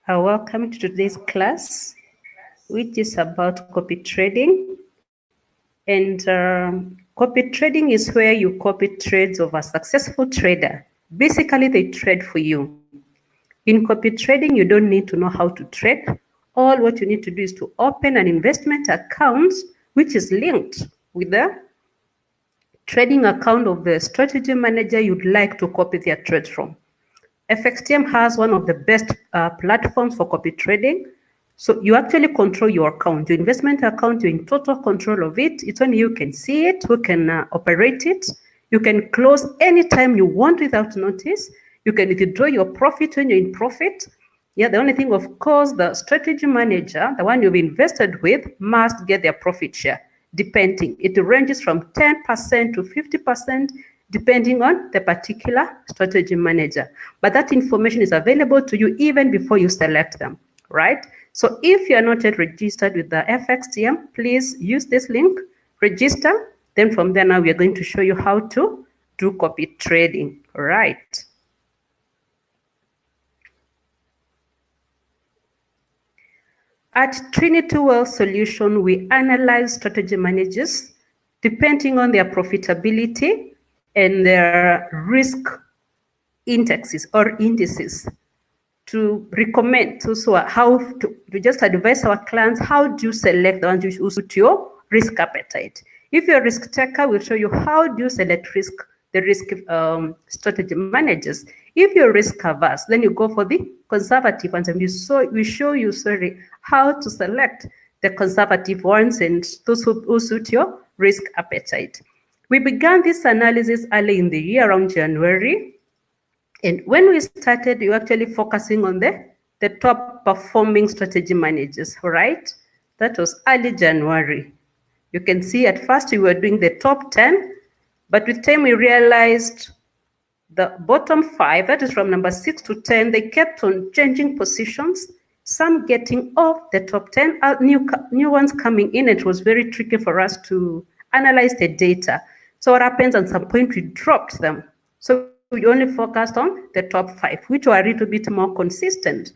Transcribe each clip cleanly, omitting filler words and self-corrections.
Welcome to today's class, which is about copy trading. And copy trading is where you copy trades of a successful trader. Basically, they trade for you. In copy trading, you don't need to know how to trade. All what you need to do is to open an investment account, which is linked with the trading account of the strategy manager you'd like to copy their trades from. FXTM has one of the best platforms for copy trading. So you actually control your account, your investment account, you're in total control of it. It's only you can see it, who can operate it. You can close anytime you want without notice. You can withdraw your profit when you're in profit. Yeah, the only thing, of course, the strategy manager, the one you've invested with, must get their profit share, depending. It ranges from 10% to 50%, depending on the particular strategy manager. But that information is available to you even before you select them, right? So if you are not yet registered with the FXTM, please use this link, register. Then from there now we are going to show you how to do copy trading, all right? At Trinity Wealth Solution, we analyze strategy managers depending on their profitability and their risk indexes or indices to recommend also how to just advise our clients how do you select the ones who suit your risk appetite. If you're a risk taker, we'll show you how do you select the risk strategy managers. If you're risk averse, then you go for the conservative ones, and we show you how to select the conservative ones and those who suit your risk appetite. We began this analysis early in the year, around January. And when we started, we were actually focusing on the top performing strategy managers, right? That was early January. You can see at first we were doing the top 10, but with time we realized the bottom 5, that is from number 6 to 10, they kept on changing positions, some getting off the top 10, new ones coming in. It was very tricky for us to analyze the data. So what happens, at some point we dropped them. So we only focused on the top 5, which were a little bit more consistent.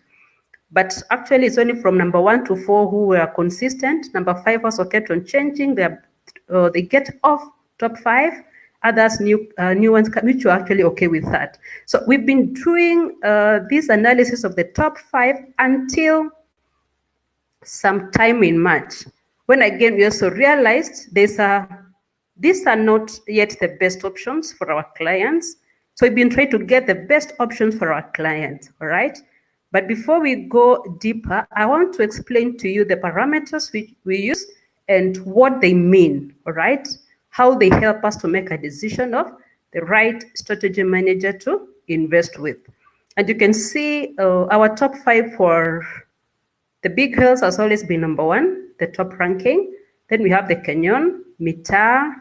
But actually, it's only from number 1 to 4 who were consistent. Number 5 also kept on changing. They get off top 5. Others, new ones, which were actually okay with that. So we've been doing this analysis of the top 5 until sometime in March, when again we also realized these are not yet the best options for our clients. So we've been trying to get the best options for our clients, all right? But before we go deeper, I want to explain to you the parameters we use and what they mean, all right? How they help us to make a decision of the right strategy manager to invest with. And you can see our top 5 for the big hills has always been number 1, the top ranking. Then we have the Kenyon, Mita,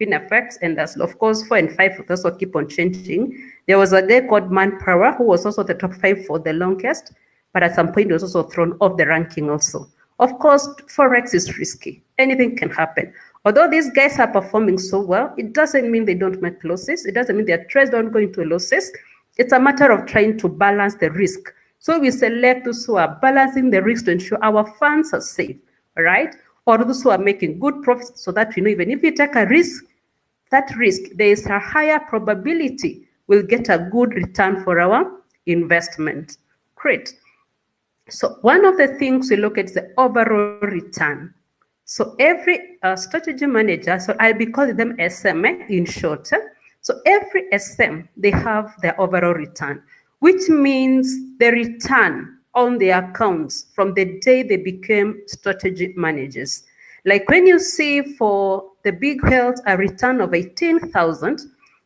FinFX, and as of course 4 and 5 also keep on changing. There was a guy called Manpower who was also the top 5 for the longest, but at some point he was also thrown off the ranking also. Of course, Forex is risky. Anything can happen. Although these guys are performing so well, it doesn't mean they don't make losses. It doesn't mean their trades don't go into losses. It's a matter of trying to balance the risk. So we select those who are balancing the risk to ensure our funds are safe, right? Or those who are making good profits, so that we know even if we take a risk, that risk, there is a higher probability we'll get a good return for our investment. Great. So one of the things we look at is the overall return. So every strategy manager, so I'll be calling them SM in short. So every SM, they have their overall return, which means the return on their accounts from the day they became strategy managers. Like when you see for the big health a return of 18,000,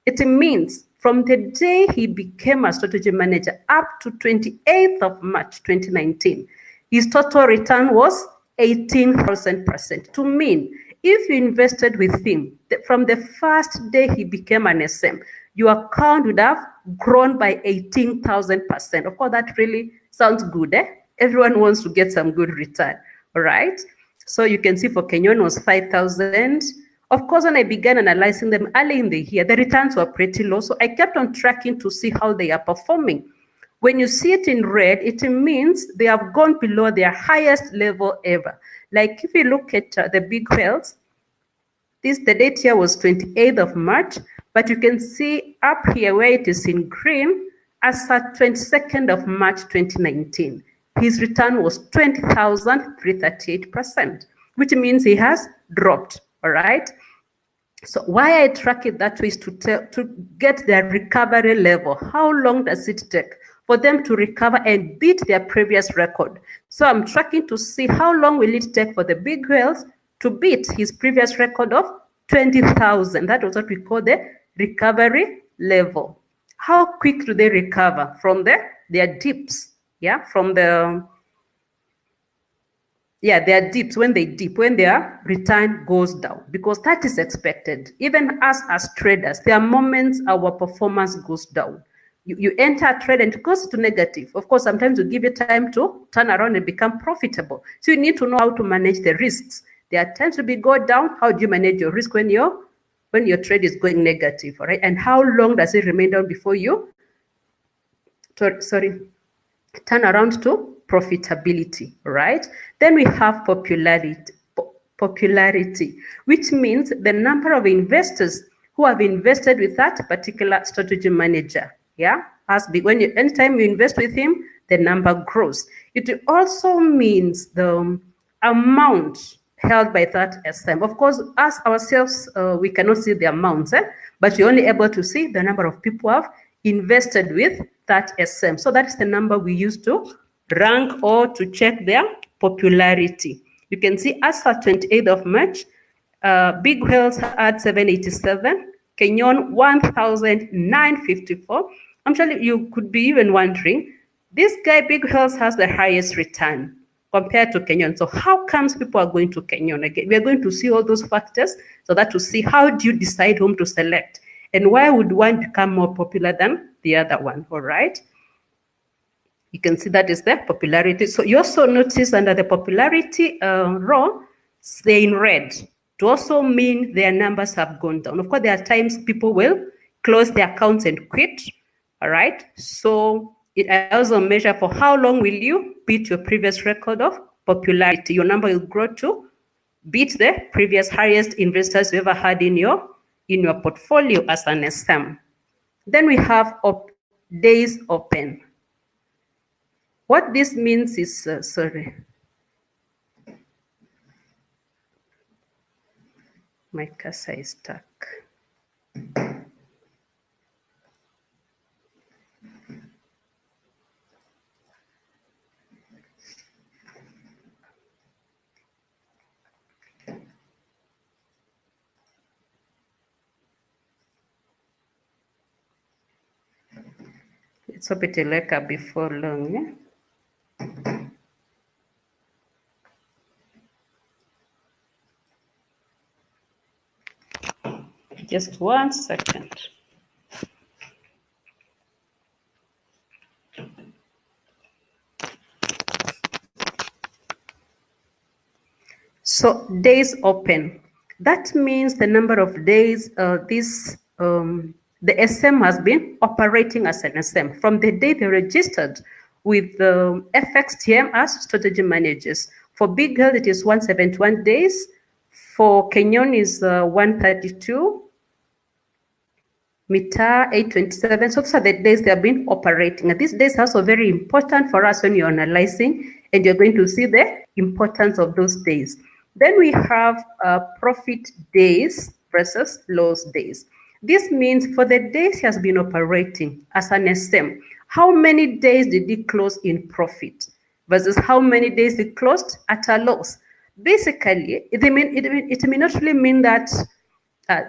it means from the day he became a strategy manager up to 28th of March 2019, his total return was 18,000%. To mean, if you invested with him from the first day he became an SM, your account would have grown by 18,000%. Of course, that really sounds good. Everyone wants to get some good return, all right? So you can see for Kenyon was 5,000. Of course, when I began analyzing them early in the year, the returns were pretty low. So I kept on tracking to see how they are performing. When you see it in red, it means they have gone below their highest level ever. Like if you look at the big whales, the date here was 28th of March, but you can see up here where it is in green, as at 22nd of March 2019, his return was 20,338%, which means he has dropped, all right? So why I track it that way is to get their recovery level. How long does it take for them to recover and beat their previous record? So I'm tracking to see how long will it take for the big whales to beat his previous record of 20,000. That was what we call the recovery level. How quick do they recover from their dips? Yeah, from their dips, when their return goes down, because that is expected. Even us as traders, there are moments our performance goes down. You enter a trade and it goes to negative. Of course, sometimes you give it time to turn around and become profitable. So you need to know how to manage the risks. There are times to go down. How do you manage your risk when your trade is going negative, all right? And how long does it remain down before you turn around to profitability, right? Then we have popularity, which means the number of investors who have invested with that particular strategy manager. Yeah, anytime you invest with him, the number grows. It also means the amount held by that SM. Of course, us ourselves, we cannot see the amounts, but you're only able to see the number of people who have invested with that SM. So that's the number we use to rank or to check their popularity. You can see as of 28th of March, big whales had 787, Kenyon 1,954. Actually, you could be even wondering, this guy, big whales, has the highest return compared to Kenyon. So how comes people are going to Kenyon? Again, we are going to see all those factors so that to see how do you decide whom to select and why would one become more popular than the other one, all right? You can see that is the popularity. So you also notice under the popularity row, they're in red. To also mean their numbers have gone down. Of course, there are times people will close their accounts and quit, all right? So it also measure for how long will you beat your previous record of popularity. Your number will grow to beat the previous highest investors you ever had in your portfolio as an SM. Then we have days open. What this means is, my cursor is stuck. Let's hope it will wake up before long, yeah? Just 1 second. So days open. That means the number of days the SM has been operating as an SM from the day they registered with the FXTM as strategy managers. For Big Girl, it is 171 days. For Kenyon is 132. Mita 827. So those are the days they have been operating. And these days are also very important for us when you're analyzing, and you're going to see the importance of those days. Then we have profit days versus loss days. This means for the days he has been operating as an SM, how many days did he close in profit versus how many days he closed at a loss? Basically, it may not really mean that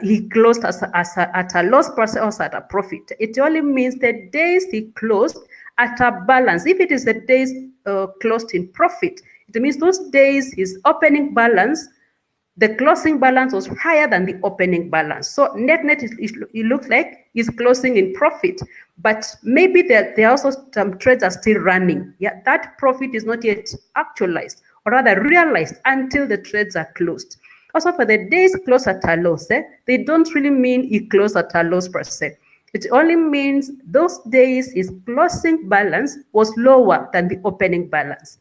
he closed at a loss per se or at a profit. It only means the days he closed at a balance. If it is the days closed in profit, it means those days his opening balance, the closing balance was higher than the opening balance. So net, it looks like he's closing in profit, but maybe there are also some trades are still running. Yeah, that profit is not yet actualized or rather realized until the trades are closed. Also for the days closed at a loss, they don't really mean he closed at a loss per se. It only means those days his closing balance was lower than the opening balance.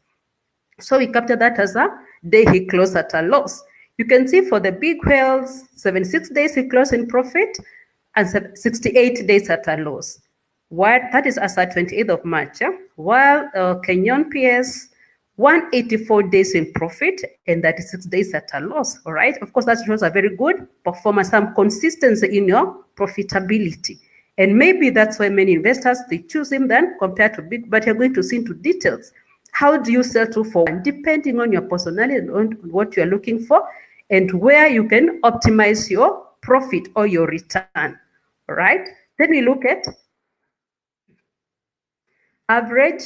So we capture that as a day he closed at a loss. You can see for the big whales, 76 days he closed in profit and 68 days at a loss. That is as at 28th of March. While Kenyan PS, 184 days in profit and 36 days at a loss. All right. Of course, that shows a very good performance, some consistency in your profitability. And maybe that's why many investors, they choose him then compared to big, but you're going to see into details. How do you settle for one? Depending on your personality and on what you're looking for and where you can optimize your profit or your return. All right. Then we look at average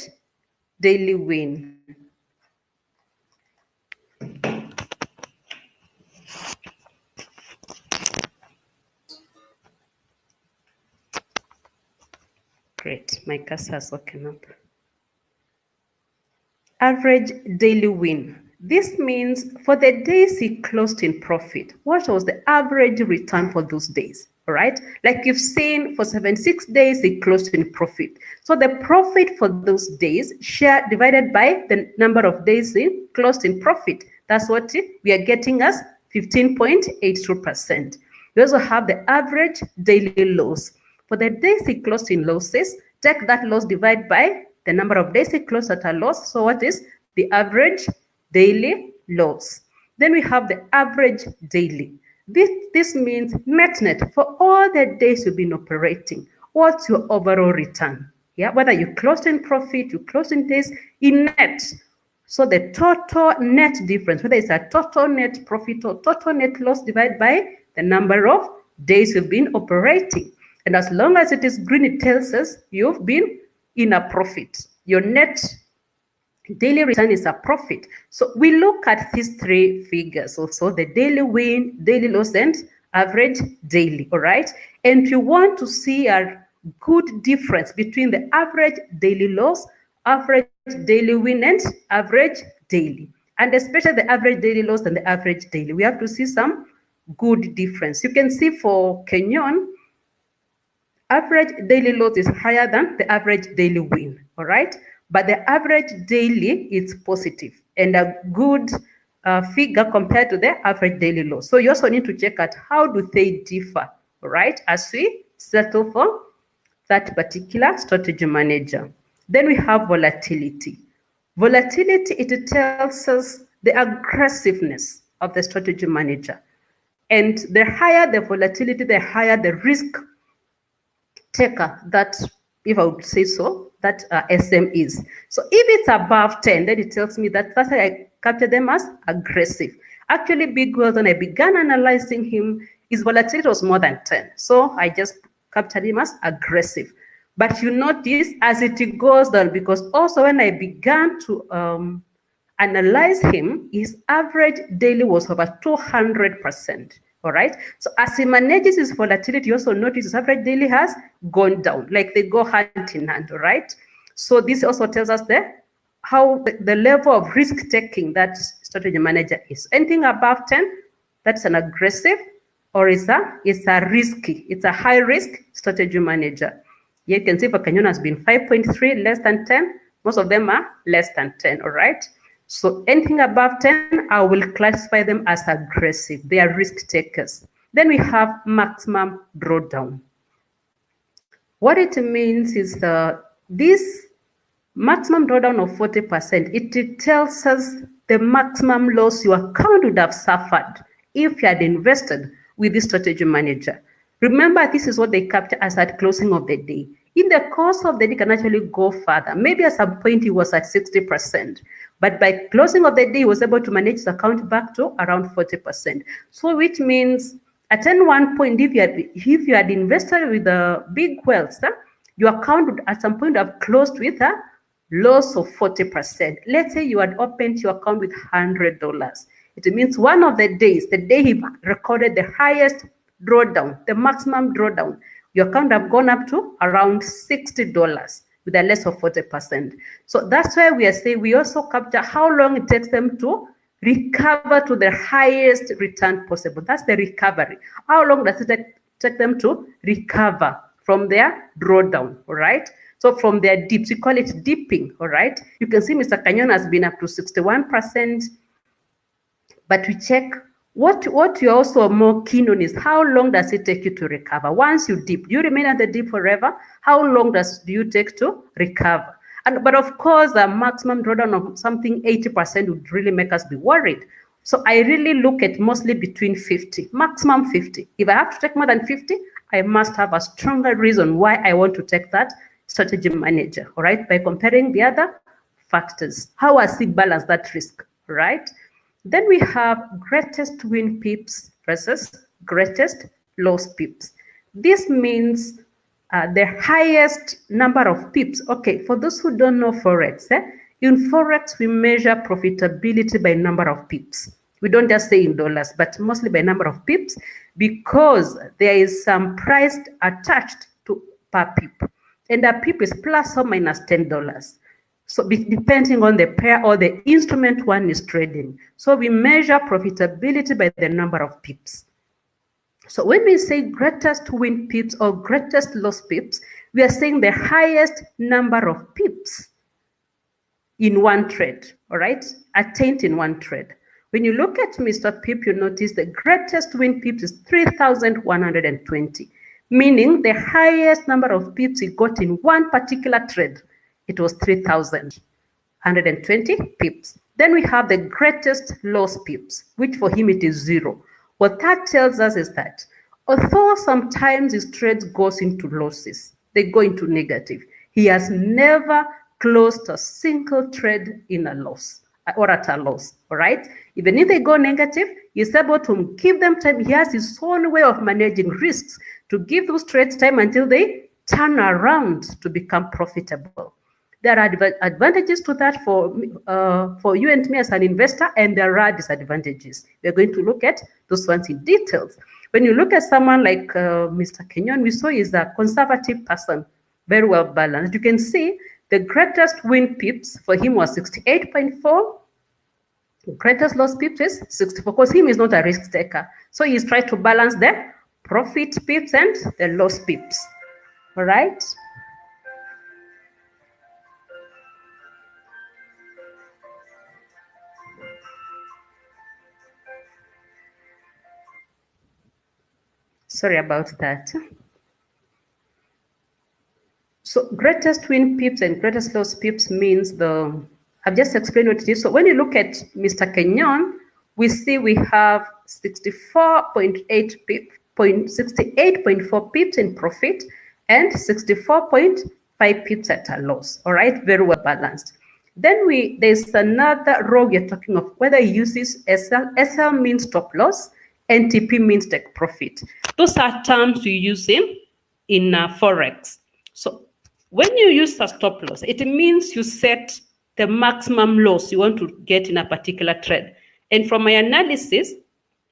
daily win. Great, my cursor has woken up. Average daily win. This means for the days he closed in profit, what was the average return for those days? All right, like you've seen for 76 days, he closed in profit. So the profit for those days share divided by the number of days he closed in profit. That's what we are getting as 15.82%. We also have the average daily loss. For the days he closed in losses, take that loss divide by the number of days he closed at a loss. So what is the average daily loss? Then we have the average daily. This means net for all the days you've been operating. What's your overall return? Yeah, whether you closed in profit, you closed in days in net. So the total net difference, whether it's a total net profit or total net loss divided by the number of days you've been operating. And as long as it is green, it tells us you've been in a profit. Your net daily return is a profit. So we look at these three figures also, the daily win, daily loss, and average daily, all right? And if you want to see a good difference between the average daily loss, average daily win, and average daily, and especially the average daily loss and the average daily, we have to see some good difference. You can see for Kenyan, average daily loss is higher than the average daily win, all right? But the average daily is positive and a good figure compared to the average daily loss. So you also need to check out how do they differ, all right, as we settle for that particular strategy manager. Then we have volatility. Volatility, it tells us the aggressiveness of the strategy manager. And the higher the volatility, the higher the risk taker that, if I would say so, that SM is. So if it's above 10, then it tells me that that's why I capture them as aggressive. Actually, Big World, when I began analyzing him, his volatility was more than 10. So I just captured him as aggressive. But you notice as it goes down, because also when I began to analyze him, his average daily was over 200%. All right. So as he manages his volatility, you also notice his average daily has gone down, like they go hand in hand. All right. So this also tells us how the level of risk taking that strategy manager is. Anything above 10, that's an aggressive, or it's a risky, it's a high risk strategy manager. You can see for Kenyan has been 5.3, less than 10. Most of them are less than 10. All right. So anything above 10, I will classify them as aggressive. They are risk takers. Then we have maximum drawdown. What it means is this maximum drawdown of 40%, it tells us the maximum loss your account would have suffered if you had invested with this strategy manager. Remember, this is what they capture as at closing of the day. In the course of the day, it can actually go further. Maybe at some point, he was at 60%. But by closing of the day, he was able to manage his account back to around 40%. So which means at one point, if you had invested with a big wealth, your account would at some point have closed with a loss of 40%. Let's say you had opened your account with $100. It means one of the days, the day he recorded the highest drawdown, the maximum drawdown, your account have gone up to around $60 with a less of 40%. So that's why we are saying we also capture how long it takes them to recover to the highest return possible. That's the recovery. How long does it take them to recover from their drawdown, all right? So from their dips, we call it dipping, all right? You can see Mr. Canyon has been up to 61%, but we check what you're also more keen on is how long does it take you to recover? Once you dip, do you remain at the dip forever? How long do you take to recover? But of course, a maximum drawdown of something 80% would really make us be worried. So I really look at mostly between 50, maximum 50. If I have to take more than 50, I must have a stronger reason why I want to take that strategy manager, all right? By comparing the other factors. How has he balanced that risk, right? Then we have greatest win pips versus greatest loss pips. This means the highest number of pips. Okay, for those who don't know Forex, in Forex, we measure profitability by number of pips. We don't just say in dollars, but mostly by number of pips, because there is some price attached to per pip. And a pip is plus or minus $10. So depending on the pair or the instrument one is trading. So we measure profitability by the number of pips. So when we say greatest win pips or greatest loss pips, we are saying the highest number of pips in one trade, all right, attained in one trade. When you look at Mr. Pip, you notice the greatest win pips is 3,120, meaning the highest number of pips he got in one particular trade, it was 3,120 pips. Then we have the greatest loss pips, which for him it is 0. What that tells us is that although sometimes his trades goes into losses, they go into negative, he has never closed a single trade in a loss or at a loss, all right? Even if they go negative, he's able to give them time. He has his own way of managing risks to give those trades time until they turn around to become profitable. There are advantages to that for you and me as an investor, and there are disadvantages. We're going to look at those ones in details. When you look at someone like Mr. Kenyon, we saw he's a conservative person, very well balanced. You can see the greatest win pips for him was 68.4. The greatest loss pips is 64, because him is not a risk taker. So he's trying to balance the profit pips and the loss pips. All right? Sorry about that. So greatest win pips and greatest loss pips means I've just explained what it is. So when you look at Mr. Kenyon, we see we have 68.4 pips in profit and 64.5 pips at a loss. All right, very well balanced. Then there's another row we're talking of whether he uses SL. SL means stop loss, and TP means take profit. Those are terms we use in Forex. So when you use a stop loss, it means you set the maximum loss you want to get in a particular trade. And from my analysis,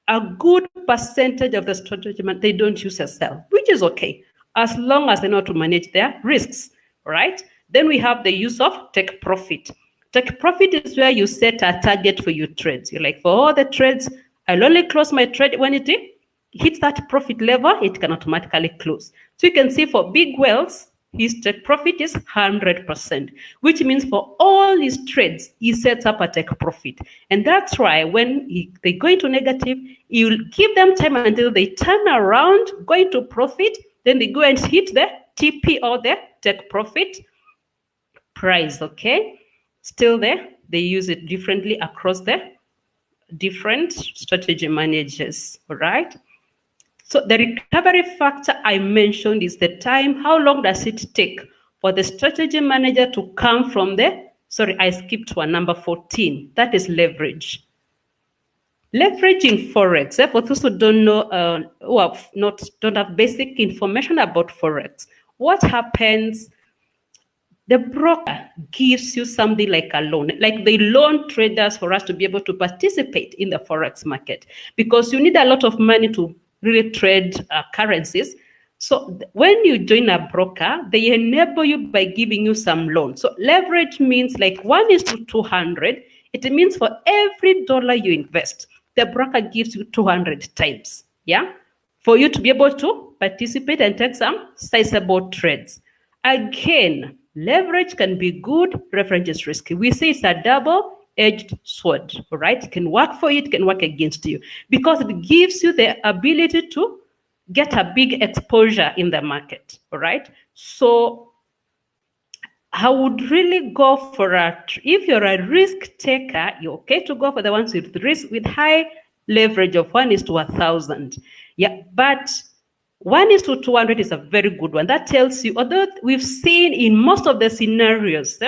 a good percentage of the strategy, they don't use a sell, which is okay, as long as they know how to manage their risks, right? Then we have the use of take profit. Take profit is where you set a target for your trades. You're like, for all the trades, I'll only close my trade when it hits that profit level, it can automatically close. So you can see for big whales, his take profit is 100%, which means for all his trades, he sets up a take profit. And that's why when they go into negative, you will give them time until they turn around, go into profit, then they go and hit the TP or the take profit price, okay? Still there, they use it differently across the different strategy managers, all right? So the recovery factor I mentioned is the time. How long does it take for the strategy manager to come from the, sorry, I skipped one, number 14. That is leverage. Leverage in Forex, for those who don't know, don't have basic information about Forex, what happens, the broker gives you something like a loan, like they loan traders for us to be able to participate in the Forex market, because you need a lot of money to really trade currencies. So when you join a broker, they enable you by giving you some loan. So leverage means like 1:200. It means for every dollar you invest, the broker gives you 200 times, yeah, for you to be able to participate and take some sizable trades. Again, leverage can be good, leverage is risky. We say it's a double-edged sword, all right? It can work for you, it can work against you, because it gives you the ability to get a big exposure in the market, all right? So I would really go for if you're a risk taker, you're okay to go for the ones with risk, with high leverage of 1:1,000. Yeah, but 1:200 is a very good one. That tells you, although we've seen in most of the scenarios,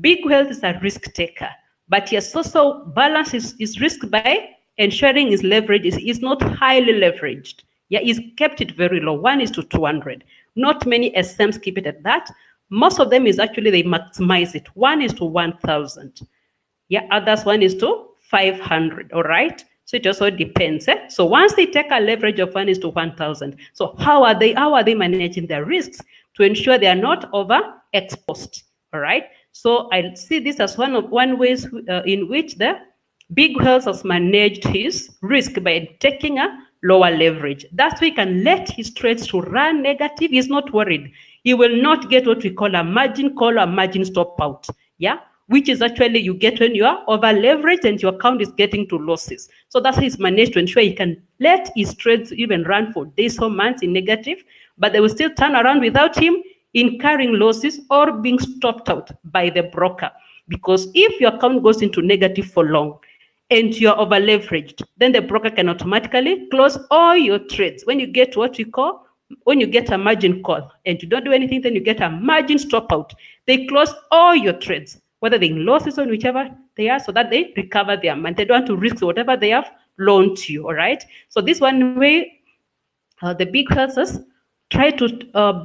big wealth is a risk taker, but yes, also balance is risk by ensuring his leverage is not highly leveraged. Yeah, he's kept it very low, 1:200. Not many SMs keep it at that. Most of them is actually they maximize it, 1:1,000. Yeah, others 1:500, all right? So it also depends. So once they take a leverage of 1:1,000, so how are they managing their risks to ensure they are not overexposed, all right? So I see this as one ways in which the big wealth has managed his risk by taking a lower leverage. That's why he can let his trades to run negative. He's not worried. He will not get what we call a margin call or margin stop out. Yeah, which is actually you get when you are over leveraged and your account is getting to losses. So that's how he's managed to ensure he can let his trades even run for days or months in negative, but they will still turn around without him incurring losses or being stopped out by the broker. Because if your account goes into negative for long and you're over leveraged, then the broker can automatically close all your trades. When you get what we call, when you get a margin call and you don't do anything, then you get a margin stop out. They close all your trades, whether they're in losses or whichever they are, so that they recover their money. They don't want to risk whatever they have loaned to you, all right? So this one way, the big houses try to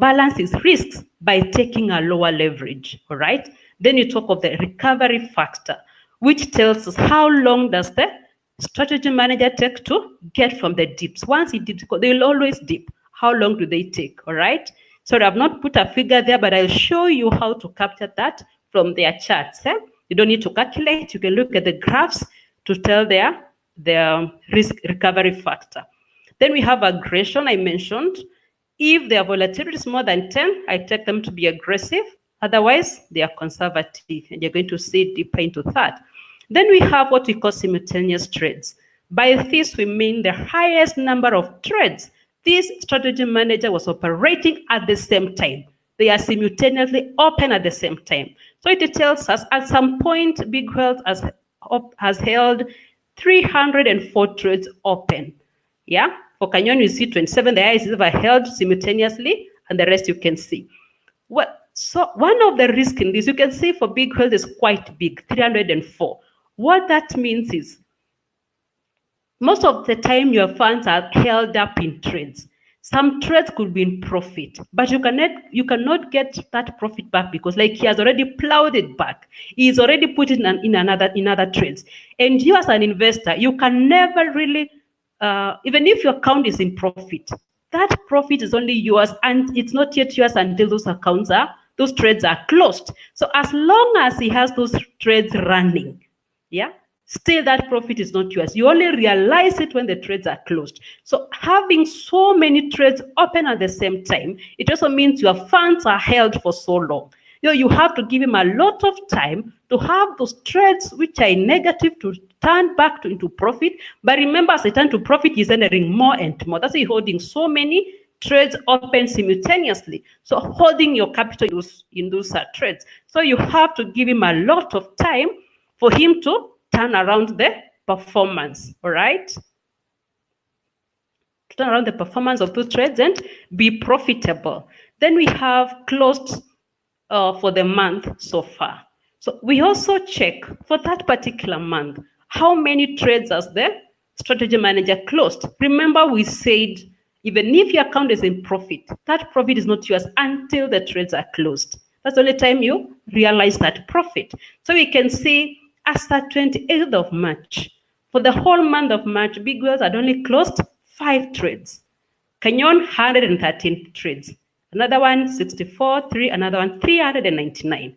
balance his risks by taking a lower leverage, all right? Then you talk of the recovery factor, which tells us how long does the strategy manager take to get from the dips. Once it dips, they will always dip. How long do they take, all right? So I've not put a figure there, but I'll show you how to capture that from their charts. You don't need to calculate. You can look at the graphs to tell their risk recovery factor. Then we have aggression, I mentioned. If their volatility is more than 10, I take them to be aggressive. Otherwise, they are conservative, and you're going to see deeper into that. Then we have what we call simultaneous trades. By this, we mean the highest number of trades this strategy manager was operating at the same time. They are simultaneously open at the same time. So it tells us at some point, Big Wealth has held 304 trades open. Yeah, for Canyon, you see 27, the highest is ever held simultaneously, and the rest you can see. So one of the risks in this, you can see for Big Wealth is quite big, 304. What that means is, most of the time your funds are held up in trades. Some trades could be in profit, but you cannot get that profit back because like he has already plowed it back. He's already put it in other trades. And you as an investor, you can never really, even if your account is in profit, that profit is only yours and it's not yet yours until those trades are closed. So as long as he has those trades running, yeah, still that profit is not yours. You only realize it when the trades are closed. So having so many trades open at the same time, it also means your funds are held for so long. You have to give him a lot of time to have those trades which are negative to turn back into profit. But remember, as they turn to profit, he's entering more and more. That's why he's holding so many trades open simultaneously. So holding your capital in those trades. So you have to give him a lot of time for him to turn around the performance, all right? To turn around the performance of those trades and be profitable. Then we have closed for the month so far. So we also check for that particular month, how many trades has the strategy manager closed? Remember we said, even if your account is in profit, that profit is not yours until the trades are closed. That's the only time you realize that profit. So we can see as the 28th of March, for the whole month of March, Big Wealth had only closed 5 trades. Canyon, 113 trades. Another one, 64, another one, 399.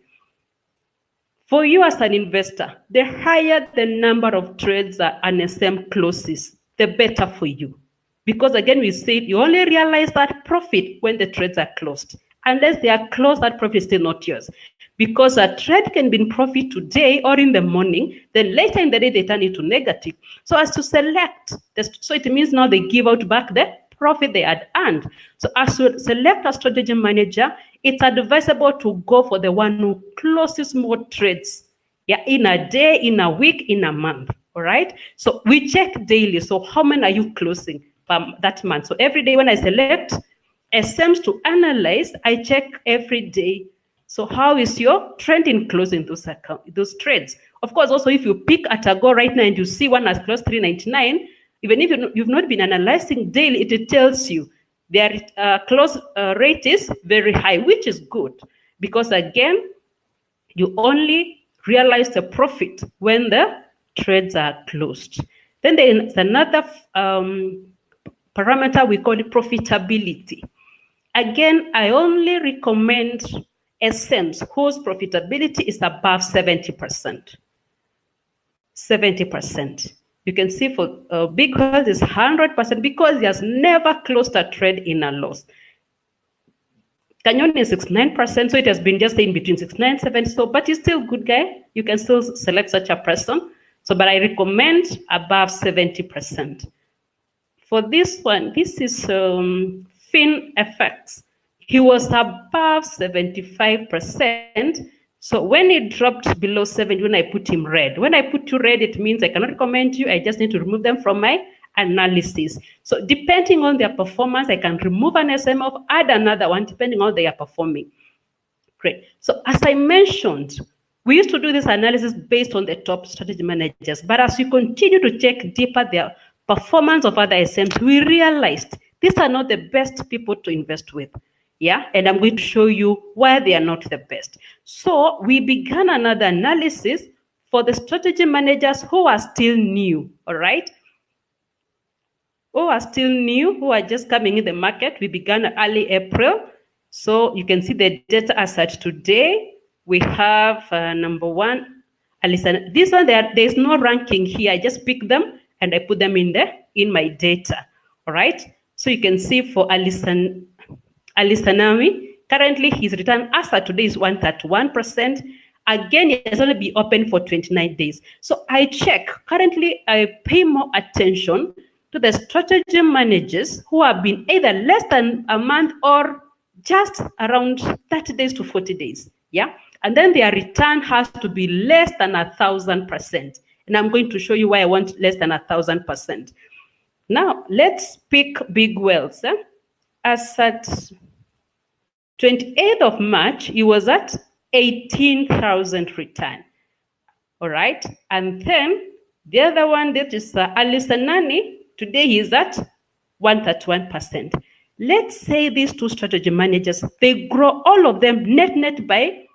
For you as an investor, the higher the number of trades that an SM closes, the better for you. Because again, we said you only realize that profit when the trades are closed. Unless they are closed, that profit is still not yours. Because a trade can be in profit today or in the morning, then later in the day they turn into negative. So as to select, so it means now they give out back the profit they had earned. So as to select a strategy manager, it's advisable to go for the one who closes more trades, yeah, in a day, in a week, in a month. All right. So we check daily. So how many are you closing that month? So every day when I select SMs to analyze, I check every day. So how is your trend in closing those trades? Of course, also if you pick at a go right now and you see one has closed 399, even if you've not been analyzing daily, it tells you their close rate is very high, which is good. Because again, you only realize the profit when the trades are closed. Then there's another parameter we call profitability. Again, I only recommend SMs whose profitability is above 70%. 70%. You can see for Big Wealth is 100% because he has never closed a trade in a loss. Canyon is 69%, so it has been just in between 69 and 70. So, but he's still a good guy. You can still select such a person. So, but I recommend above 70%. For this one, this is Fin Effects. He was above 75%. So when it dropped below 70, when I put him red, when I put you red, it means I cannot recommend you. I just need to remove them from my analysis. So depending on their performance, I can remove an SM or add another one depending on how they are performing. Great. So as I mentioned, we used to do this analysis based on the top strategy managers. But as we continue to check deeper their performance of other SMs, we realized these are not the best people to invest with. Yeah, and I'm going to show you why they are not the best. So we began another analysis for the strategy managers who are still new, all right? Who are still new, who are just coming in the market. We began early April. So you can see the data as at today. We have number one, Alison. This one, there's no ranking here. I just pick them and I put them in my data, all right? So you can see for Alisanami, currently his return as of today is 131%. Again, it has only been open for 29 days. So I check. Currently, I pay more attention to the strategy managers who have been either less than a month or just around 30 days to 40 days. Yeah. And then their return has to be less than 1,000%. And I'm going to show you why I want less than 1,000%. Now, let's pick Big Wealth. As at 28th of March, he was at 18,000 return. All right. And then the other one, that is Alisanani, today he's at 131%. Let's say these two strategy managers, they grow all of them net by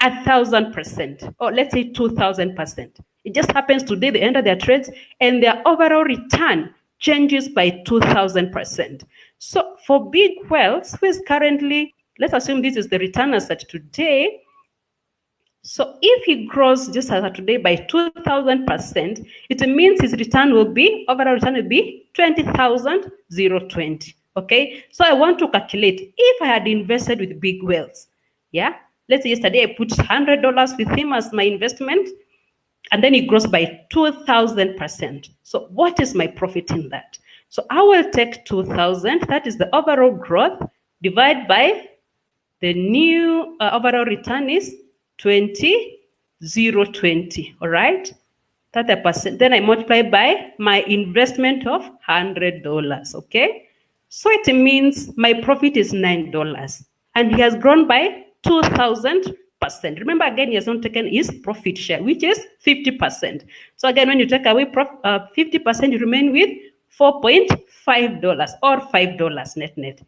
1,000%, or let's say 2,000%. It just happens today they enter their trades and their overall return changes by 2,000%. So for Big Wealth, who is currently, let's assume this is the return as at today. So if he grows just as of today by 2,000%, it means his return will be, overall return will be 20,020. Okay, so I want to calculate if I had invested with Big Wealth. Yeah, let's say yesterday I put $100 with him as my investment, and then it grows by 2,000%. So what is my profit in that? So I will take 2,000, that is the overall growth, divide by the new overall return is 20,020, all right? 30%. Then I multiply by my investment of $100, okay? So it means my profit is $9, and he has grown by 2,000%. Remember, again, he has not taken his profit share, which is 50%. So again, when you take away 50%, you remain with $4.5 or $5 net.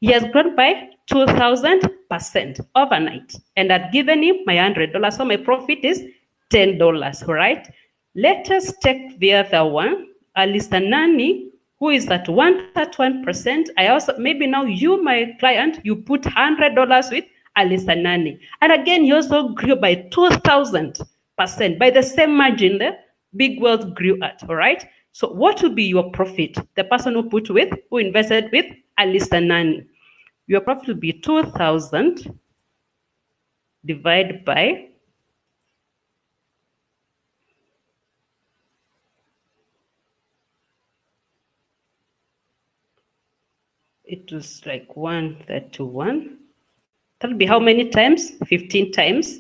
He has grown by 2,000% overnight, and I've given him my $100, so my profit is $10, all right? Let us take the other one, Alisanani, who is at 131%. I also, maybe now you, my client, you put $100 with Alisanani. And again, he also grew by 2,000% by the same margin the Big Wealth grew at, all right? So what will be your profit? The person who invested with Alistanani. Your profit will be 2,000 divided by it was like 131. That'll be how many times? 15 times.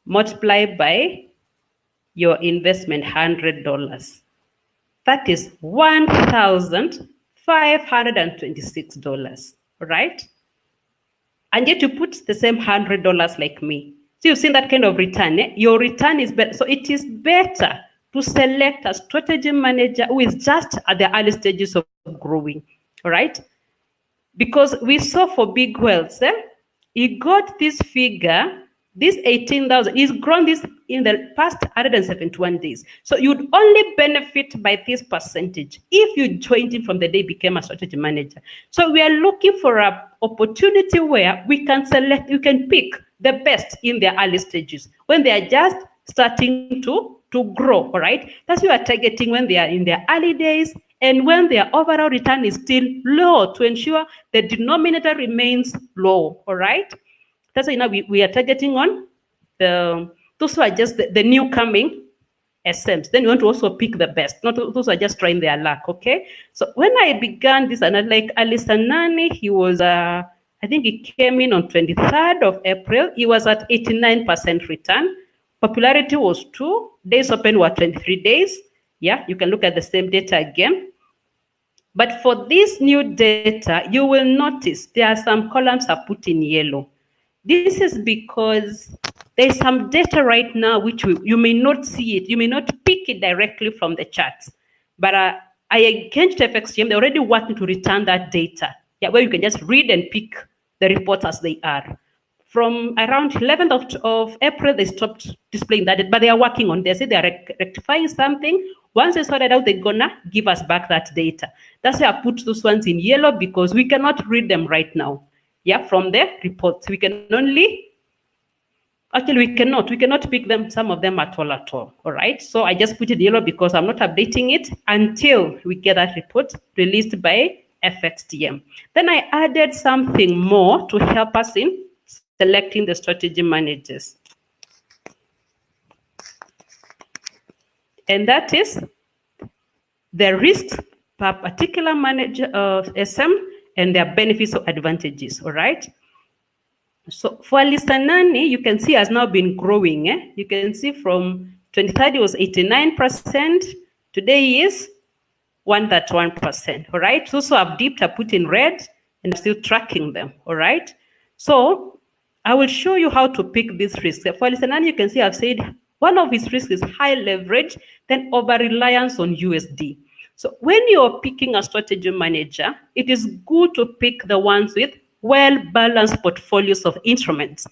Multiplied by your investment, $100. That is $1,526, right? And yet you put the same $100 like me. So you've seen that kind of return. Your return is better. So it is better to select a strategy manager who is just at the early stages of growing, all right? Because we saw for big wealth, he got this figure, this 18,000, he's grown this in the past 171 days. So you'd only benefit by this percentage if you joined him from the day he became a strategy manager. So we are looking for an opportunity where we can select, you can pick the best in their early stages when they are just starting to grow, all right? That's what we are targeting when they are in their early days and when their overall return is still low to ensure the denominator remains low, all right? That's why now we are targeting on those who are just the new coming SMs. Then you want to also pick the best, not those who are just trying their luck, okay? So when I began this, and like Alistanani, he was, I think he came in on 23rd of April. He was at 89% return. Popularity was 2. Days open were 23 days. Yeah, you can look at the same data again. But for this new data, you will notice there are some columns are put in yellow. This is because there's some data right now which you may not see it, you may not pick it directly from the charts. But I engaged FXGM, they're already working to return that data, yeah, where you can just read and pick the reports as they are. From around 11th of April, they stopped displaying that, but they are working on this. They are rectifying something. Once they sort it out, they're gonna give us back that data. That's why I put those ones in yellow, because we cannot read them right now. Yeah, from the reports. We can only, actually we cannot pick them, some of them at all, all right? So I just put it yellow because I'm not updating it until we get that report released by FXDM. Then I added something more to help us in selecting the strategy managers. And that is the risks per particular manager, SM, and their benefits or advantages, all right? So for Alistanani, you can see has now been growing. You can see from 2030 was 89%. Today he is 131%, all right? Those who have dipped are put in red and still tracking them, all right? So I will show you how to pick these risks. For Alistanani, you can see I've said one of his risks is high leverage, then over-reliance on USD. So when you're picking a strategy manager, it is good to pick the ones with well-balanced portfolios of instruments.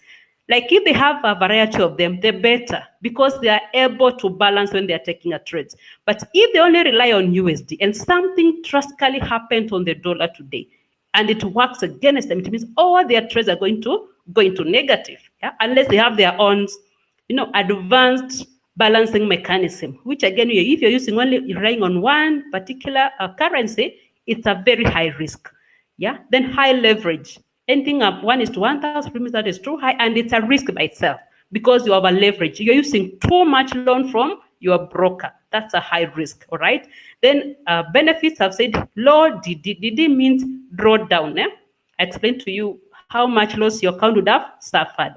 Like if they have a variety of them, they're better because they are able to balance when they're taking a trade. But if they only rely on USD and something drastically happened on the dollar today, and it works against them, it means all their trades are going to go into negative, yeah? Unless they have their own, advanced balancing mechanism, which again, if you're using only relying on one particular currency, it's a very high risk. Yeah, then high leverage. Anything up 1:1,000, that is too high, and it's a risk by itself because you have a leverage. You're using too much loan from your broker. That's a high risk, all right? Then benefits, I've said low DD means drawdown. I explained to you how much loss your account would have suffered.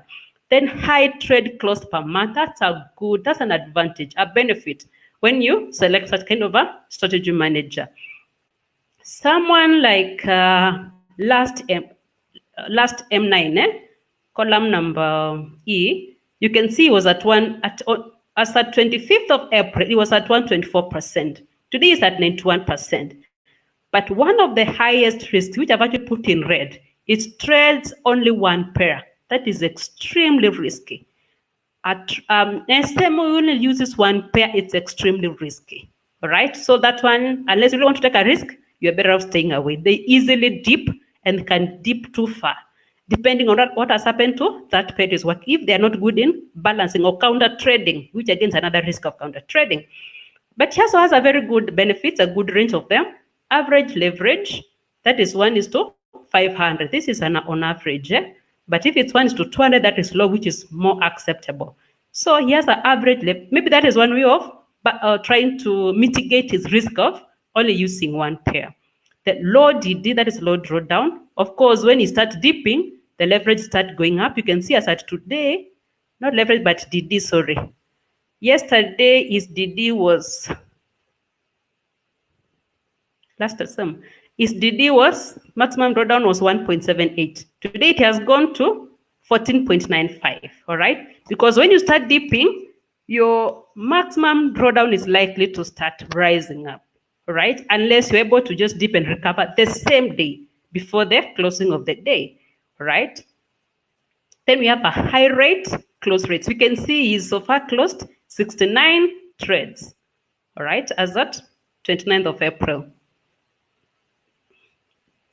Then high trade close per month, that's an advantage, a benefit when you select such kind of a strategy manager. Someone like last M9, column number E, you can see it was at 25th of April, it was at 124%. Today it's at 91%. But one of the highest risks, which I've actually put in red, is trades only one pair. That is extremely risky. SM only uses one pair, it's extremely risky. All right, so that one, unless you don't want to take a risk, you're better off staying away. They easily dip and can dip too far, depending on what has happened to that pair is work. If they're not good in balancing or counter trading, which again is another risk of counter trading. But he also has a very good benefits, a good range of them. Average leverage, that is 1:500. This is on average. But if it's 1:200, that is low, which is more acceptable. So he has an average, maybe that is one way of trying to mitigate his risk of only using one pair. The low DD, that is low drawdown. Of course, when you start dipping, the leverage start going up. You can see as at today, not leverage, but DD, sorry. Yesterday, his DD was, his DD was, maximum drawdown was 1.78. Today, it has gone to 14.95, all right? Because when you start dipping, your maximum drawdown is likely to start rising up, right? Unless you're able to just dip and recover the same day before the closing of the day, right? Then we have a high rate, close rates. We can see he's so far closed 69 trades, all right, as at 29th of April.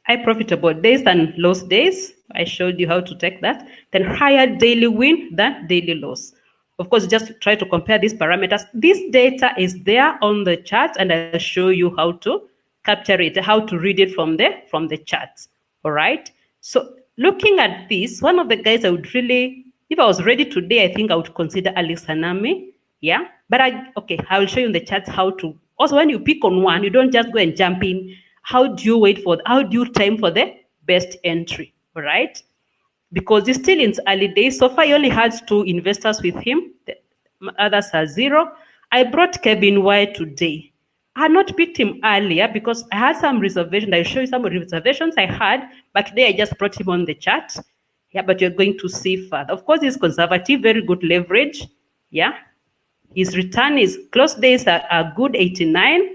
High profitable days than loss days. I showed you how to take that. Then higher daily win than daily loss. Of course, just try to compare these parameters. This data is there on the chart, and I'll show you how to capture it, how to read it from the charts. All right. So looking at this, one of the guys I would really, if I was ready today, I think I would consider Alex Hanami. Yeah. But I will show you in the charts how to. Also, when you pick on one, you don't just go and jump in. How do you time for the best entry, all right? Because it's still in its early days. So far, he only had 2 investors with him. The others are 0. I brought Kevin White today. I had not picked him earlier because I had some reservations. I'll show you some reservations I had, but today I just brought him on the chart. Yeah, but you're going to see further. Of course, he's conservative, very good leverage. Yeah, his return is close days are good, 89.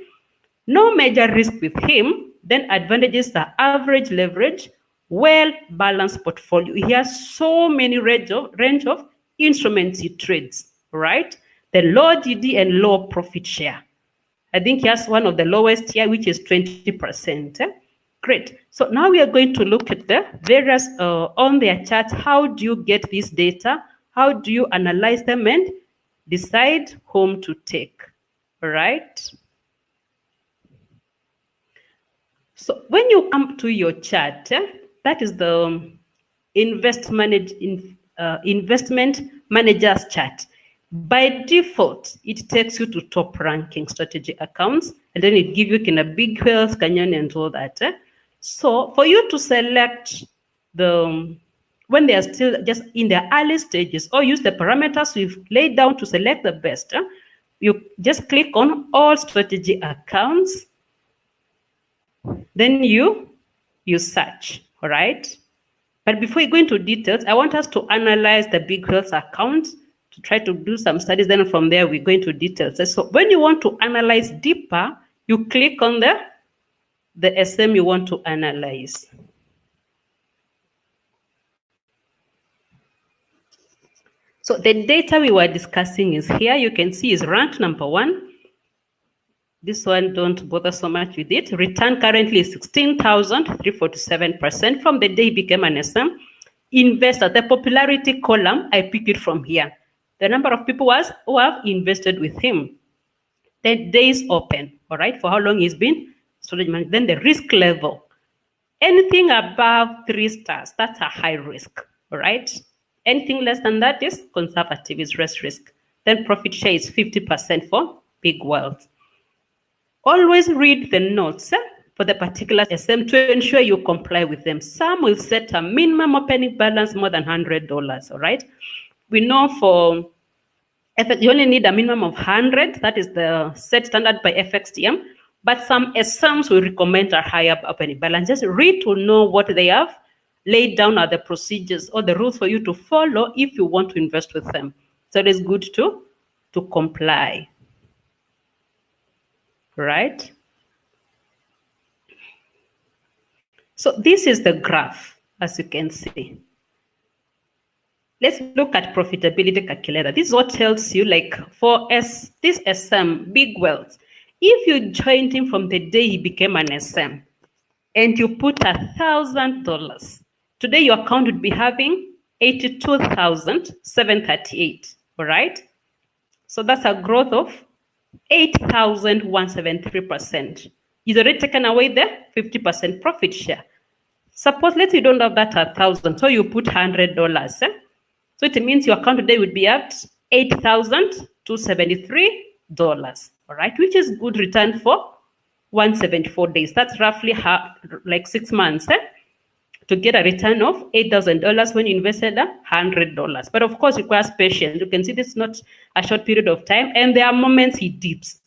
No major risk with him. Then advantages are average leverage, well-balanced portfolio. He has so many range of instruments he trades, right? The low DD and low profit share. I think he has one of the lowest here, which is 20%. Great. So now we are going to look at the various on their chart. How do you get this data? How do you analyze them and decide whom to take? All right. So when you come to your chart, that is the investment manager's chart. By default, it takes you to top ranking strategy accounts, and then it gives you kind of big whales, canyon, and all that. So for you to select when they are still just in their early stages, or use the parameters we've laid down to select the best, you just click on all strategy accounts. Then you search, all right? But before you go into details, I want us to analyze the big whales account to try to do some studies. Then from there, we go into details. So when you want to analyze deeper, you click on the SM you want to analyze. So the data we were discussing is here. You can see is ranked number 1. This one, don't bother so much with it. Return currently is 16,347% from the day he became an SM. Investor, the popularity column, I pick it from here. The number of people who have invested with him. The days open, all right, for how long he's been storage managed. Then the risk level. Anything above 3 stars, that's a high risk, all right? Anything less than that is conservative, is less risk. Then profit share is 50% for big wealth. Always read the notes for the particular SM to ensure you comply with them. Some will set a minimum opening balance more than $100, all right? We know for FX, you only need a minimum of 100. That is the set standard by FXTM. But some SMs will recommend a higher opening balance. Just read to know what they have laid down are the procedures or the rules for you to follow if you want to invest with them. So it is good to comply. Right? So this is the graph, as you can see. Let's look at profitability calculator. This is what tells you, like for this SM, big wealth, if you joined him from the day he became an SM and you put $1,000, today your account would be having 82,738, all right? So that's a growth of 8,173%. He's already taken away the 50% profit share. Suppose, let's say you don't have that 1,000, so you put $100. So it means your account today would be at $8,273, all right, which is good return for 174 days. That's roughly like 6 months to get a return of $8,000 when you invested $100. But of course, it requires patience. You can see this is not a short period of time, and there are moments he dips.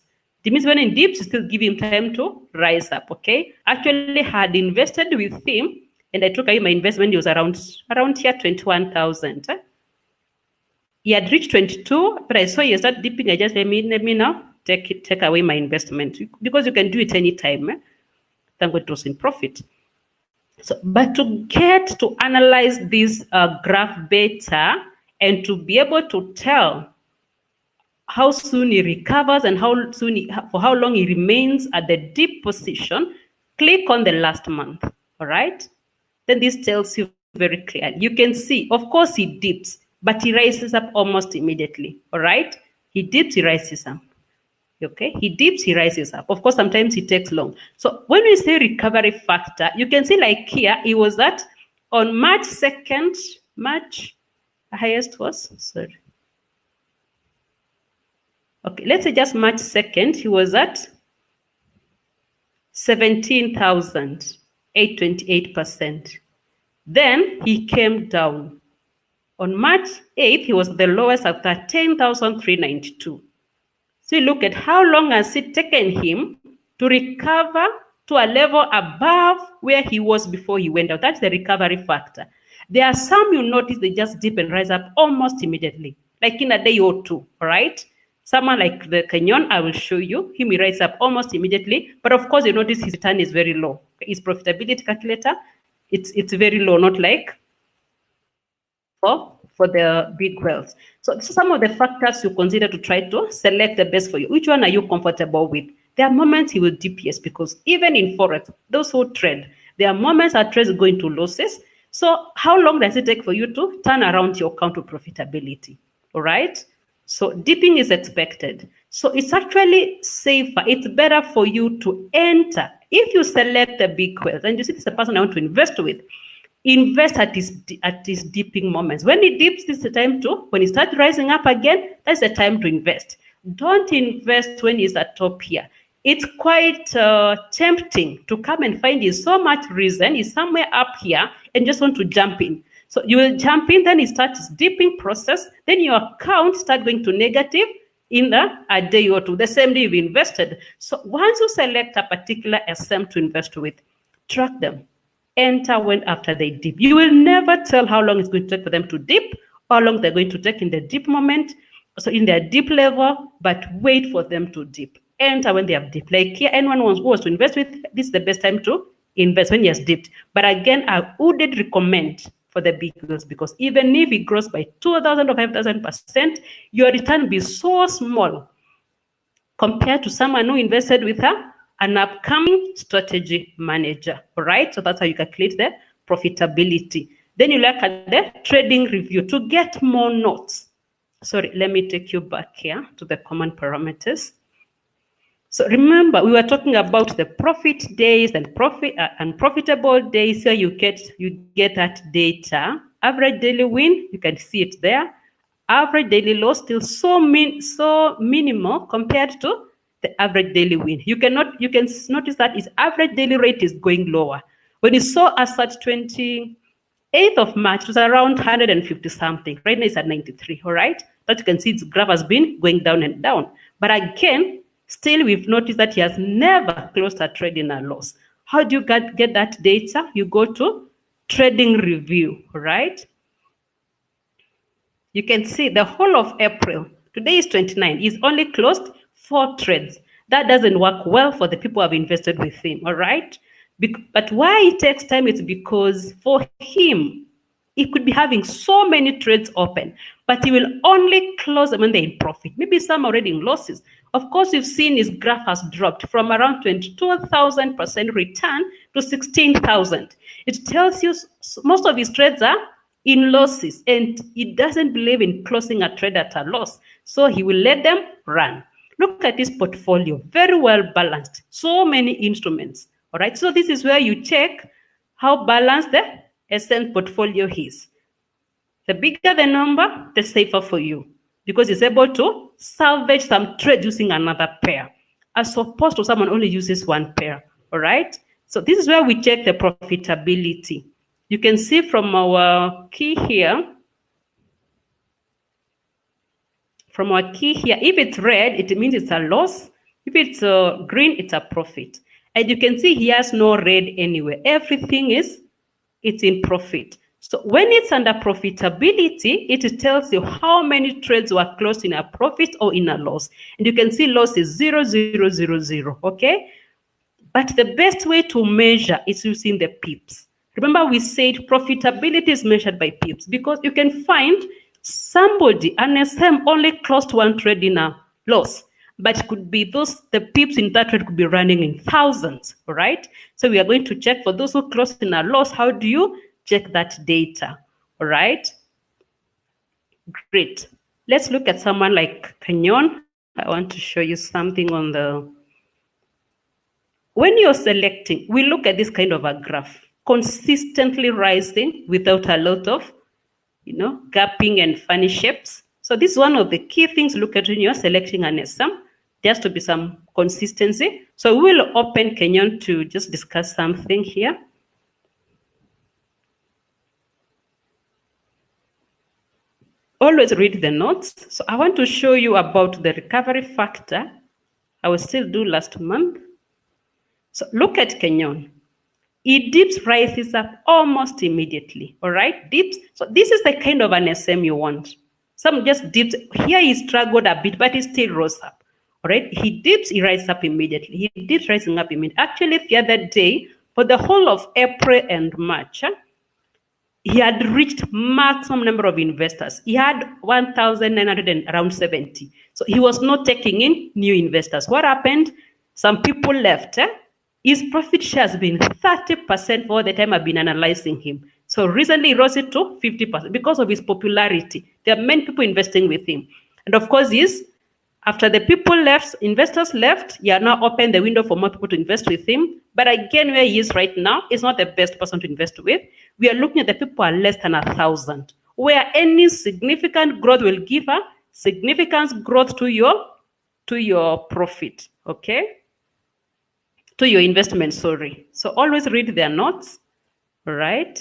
It means when he dips, you still give him time to rise up, okay? Actually, had invested with him, and I took away my investment, it was around here, 21,000. He had reached 22, but I saw he started dipping. I just let me now take away my investment, because you can do it anytime. Thank God it was in profit. So, but to get to analyze this graph better and to be able to tell how soon he recovers and for how long he remains at the deep position, click on the last month, all right? Then this tells you very clearly. You can see, of course, he dips, but he rises up almost immediately, all right? He dips, he rises up. Okay, he dips, he rises up. Of course, sometimes it takes long. So when we say recovery factor, you can see like here, it was that on March 2nd, the highest was, sorry. Okay, let's say just March 2nd, he was at 17,828%. Then he came down. On March 8th, he was the lowest at 13,392. So you look at how long has it taken him to recover to a level above where he was before he went out. That's the recovery factor. There are some you notice they just dip and rise up almost immediately, like in a day or two, all right? Someone like the Kenyan, I will show you, him he rises up almost immediately, but of course you notice his return is very low. His profitability calculator, it's very low, not like for the big whales. So some of the factors you consider to try to select the best for you. Which one are you comfortable with? There are moments he will dip, yes, because even in Forex, those who trade, there are moments our trades go into losses. So how long does it take for you to turn around your account to profitability? All right? So dipping is expected. So it's actually safer. It's better for you to enter. If you select the big whales and you see this is the person I want to invest with, invest at his dipping moments. When he dips, this is the time to, when he starts rising up again, that's the time to invest. Don't invest when he's at top here. It's quite tempting to come and find he's so much reason, he's somewhere up here and just want to jump in. So you will jump in, then it starts dipping process, then your account starts going to negative in a day or two, the same day you've invested. So once you select a particular SM to invest with, track them. Enter when after they dip. You will never tell how long it's going to take for them to dip, how long they're going to take in the dip moment, so in their dip level, but wait for them to dip. Enter when they have dipped. Like here, anyone who wants to invest with, this is the best time to invest when he has dipped. But again, I wouldn't recommend for the big deals, because even if it grows by 2,000 or 5,000%, your return will be so small compared to someone who invested with an upcoming strategy manager, all right? So that's how you calculate the profitability. Then you look at the trading review to get more notes. Sorry, let me take you back here to the common parameters. So remember, we were talking about the profit days and profitable days. Here you get that data. Average daily win, you can see it there. Average daily loss still so minimal compared to the average daily win. You can notice that his average daily rate is going lower. When you saw us at 28th of March, it was around 150 something. Right now it's at 93, all right? But you can see its graph has been going down and down. But again, still we've noticed that he has never closed a trade in a loss. How do you get that data? You go to trading review, all right? You can see the whole of April, today is 29, he's only closed 4 trades. That doesn't work well for the people who have invested with him, all right? But why it takes time is because for him, he could be having so many trades open, but he will only close them when they're in profit. Maybe some already in losses. Of course, you've seen his graph has dropped from around 22,000% return to 16,000. It tells you most of his trades are in losses, and he doesn't believe in closing a trade at a loss. So he will let them run. Look at his portfolio, very well balanced, so many instruments. All right, so this is where you check how balanced the SM portfolio is. The bigger the number, the safer for you, because it's able to salvage some trade using another pair, as opposed to someone only uses one pair. All right, so this is where we check the profitability. You can see from our key here. From our key here, if it's red, it means it's a loss. If it's green, it's a profit. And you can see he has no red anywhere. Everything it's in profit. So when it's under profitability, it tells you how many trades were closed in a profit or in a loss. And you can see loss is 0, 0, 0, 0, okay? But the best way to measure is using the pips. Remember, we said profitability is measured by pips, because you can find somebody, an SM, only closed one trade in a loss, but it could be the pips in that trade could be running in thousands, all right? So we are going to check for those who closed in a loss. How do you check that data, all right? Great. Let's look at someone like Kenyon. I want to show you something on the... When you're selecting, we look at this kind of a graph, consistently rising without a lot of, gapping and funny shapes. So this is one of the key things to look at when you're selecting an SM. There has to be some consistency. So we will open Kenyon to just discuss something here. Always read the notes. So I want to show you about the recovery factor. I will still do last month. So look at Kenyon. It dips, rises up almost immediately, all right? Dips. So this is the kind of an SM you want. Some just dips. Here he struggled a bit, but he still rose up, all right? He dips, he rises up immediately. He dips, rising up immediately. Actually, the other day, for the whole of April and March, he had reached maximum number of investors. He had 1,970. So he was not taking in new investors. What happened? Some people left. His profit share has been 30% for the time I've been analyzing him. So recently he rose it to 50% because of his popularity. There are many people investing with him. And of course, after the people left, investors left, he had now opened the window for more people to invest with him. But again, where he is right now, is not the best person to invest with. We are looking at the people who are less than 1,000, where any significant growth will give a significant growth to your profit, okay? To your investment, sorry. So always read their notes, right?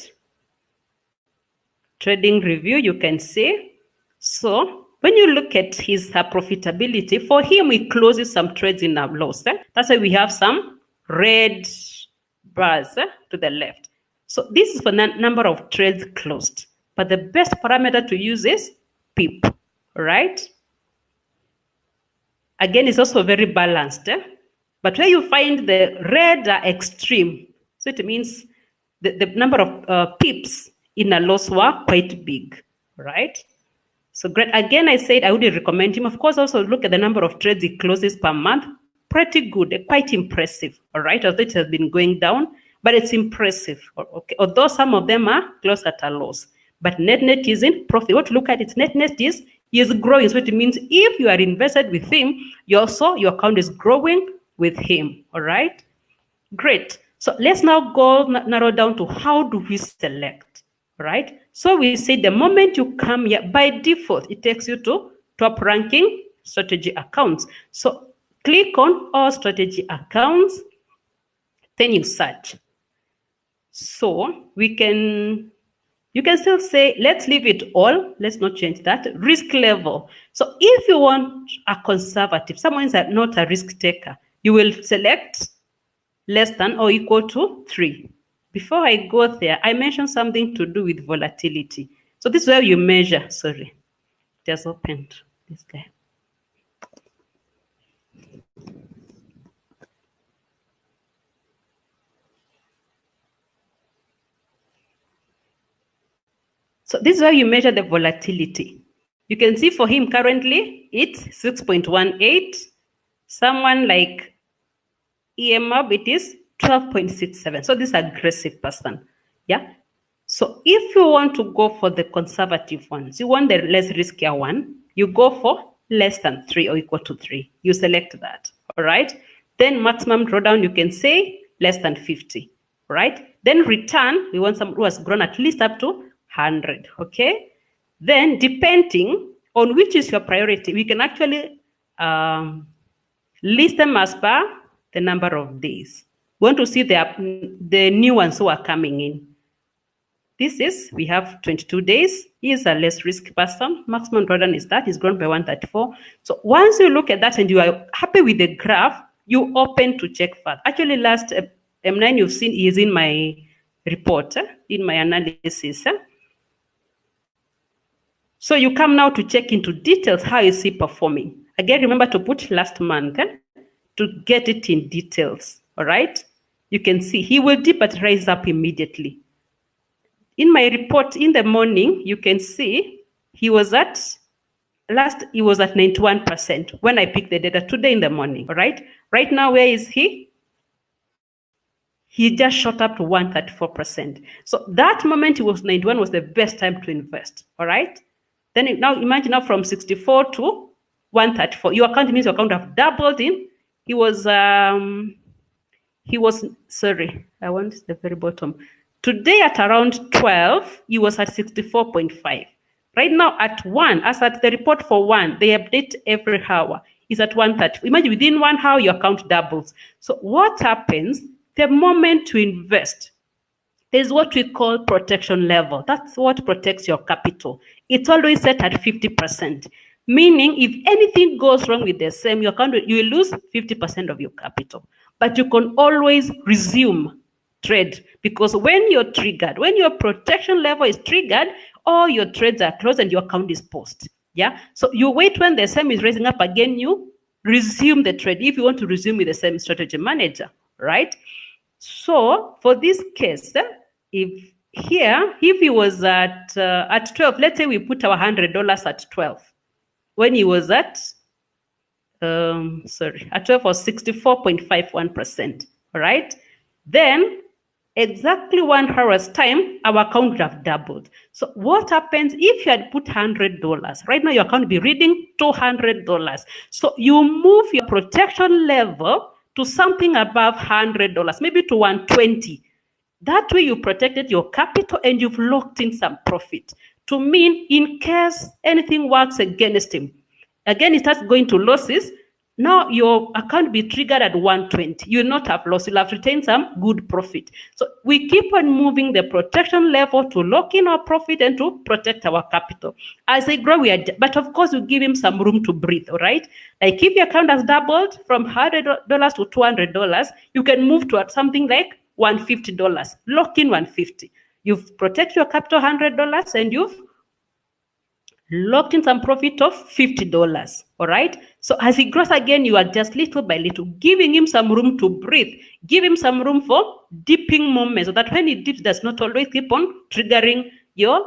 Trading review, you can see. So when you look at his profitability, for him, he closes some trades in a loss. That's why we have some red bars to the left. So this is for the number of trades closed. But the best parameter to use is PIP, right? Again, it's also very balanced. But where you find the red extreme, so it means the number of pips in a loss were quite big, right? So great. Again, I said I would recommend him. Of course, also look at the number of trades he closes per month. Pretty good, quite impressive, all right? Although it has been going down, but it's impressive, okay? Although some of them are close at a loss. But net is in profit. What to look at it, net is he is growing. So it means if you are invested with him, your account is growing with him, all right? Great. So let's now go narrow down to how do we select, right? So we say the moment you come here, by default, it takes you to top ranking strategy accounts. So click on all strategy accounts, then you search. So you can still say, let's leave it all. Let's not change that. Risk level. So if you want a conservative, someone is not a risk taker, you will select less than or equal to 3. Before I go there, I mentioned something to do with volatility. So this is where you measure, sorry, it has opened this guy. So this is where you measure the volatility. You can see for him currently, it's 6.18. Someone like EMAB, it is 12.67. So this is an aggressive person. Yeah. So if you want to go for the conservative ones, you want the less riskier one, you go for less than 3 or equal to 3. You select that, all right? Then maximum drawdown, you can say less than 50, right? Then return, we want someone who has grown at least up to 100, okay? Then depending on which is your priority, we can actually list them as per the number of days. We want to see the new ones who are coming in. This is, we have 22 days. He is a less risk person. Maximum drawdown is that, is grown by 134. So once you look at that and you are happy with the graph, you open to check further. Actually, last M9 you've seen is in my report, in my analysis. So you come now to check into details, how is he performing? Again, remember to put last month to get it in details, all right? You can see he will dip but rise up immediately. In my report in the morning, you can see he was at 91% when I picked the data today in the morning, all right? Right now, where is he? He just shot up to 134%. So that moment he was 91 was the best time to invest, all right? Then now imagine now from 64 to 134. Your account means your account have doubled in. He was, sorry, I want the very bottom. Today at around 12, he was at 64.5. Right now at 1, as at the report for 1, they update every hour. Is at 130. Imagine within 1 hour, your account doubles. So what happens the moment you invest? There's what we call protection level. That's what protects your capital. It's always set at 50%. Meaning if anything goes wrong with the same, your account, you will lose 50% of your capital. But you can always resume trade, because when you're triggered, when your protection level is triggered, all your trades are closed and your account is paused. Yeah. So you wait when the same is raising up again, you resume the trade if you want to resume with the same strategy manager, right? So for this case, if he was at 12, let's say we put our $100 at 12, when he was at at 12 was 64.51%, all right? Then exactly 1 hour's time, our account would have doubled. So what happens if you had put $100? Right now, your account will be reading $200. So you move your protection level to something above $100, maybe to 120. That way you protected your capital and you've locked in some profit. To mean in case anything works against him, again, it starts going to losses. Now your account will be triggered at 120. You will not have lost. You'll have retained some good profit. So we keep on moving the protection level to lock in our profit and to protect our capital. As they grow, but of course, we give him some room to breathe, all right? Like if your account has doubled from $100 to $200, you can move to something like $150. Lock in $150. You've protected your capital $100 and you've locked in some profit of $50, all right? So as he grows again, you adjust little by little, giving him some room to breathe, give him some room for dipping moments, so that when he dips, does not always keep on triggering your